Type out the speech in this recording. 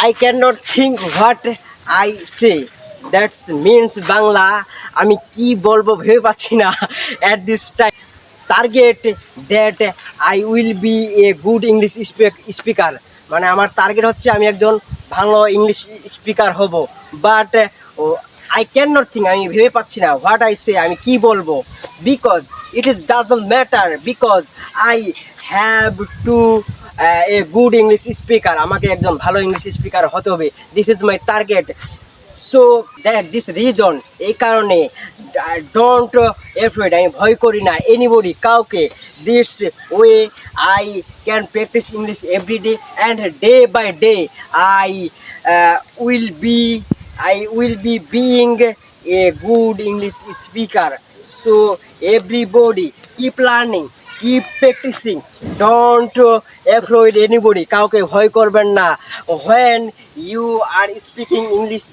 I cannot think what I say. That means Bangla আমি কি বলবো ভেবে পাচ্ছি না at this time. Target that I will be a good English speaker. মানে আমার টার্গেট হচ্ছে আমি একজন ভালো ইংলিশ স্পিকার হব, but I can not think, আমি ভেবে পাচ্ছি না হোয়াট আই সে, আমি কি বলবো, because it is doesn't matter, because I have to a good English speaker, আমাকে একজন ভালো ইংলিশ স্পিকার হতে হবে, this is my target. So that this reason, এই কারণে ডোন্ট এফ্রেড, আমি ভয় করি না এনিবডি, কাউকে। This way I can practice English everyday and day by day I will be being a good English speaker. So everybody keep learning, keep practicing, don't avoid anybody, কাউকে ভয় করবেন না when you are speaking English.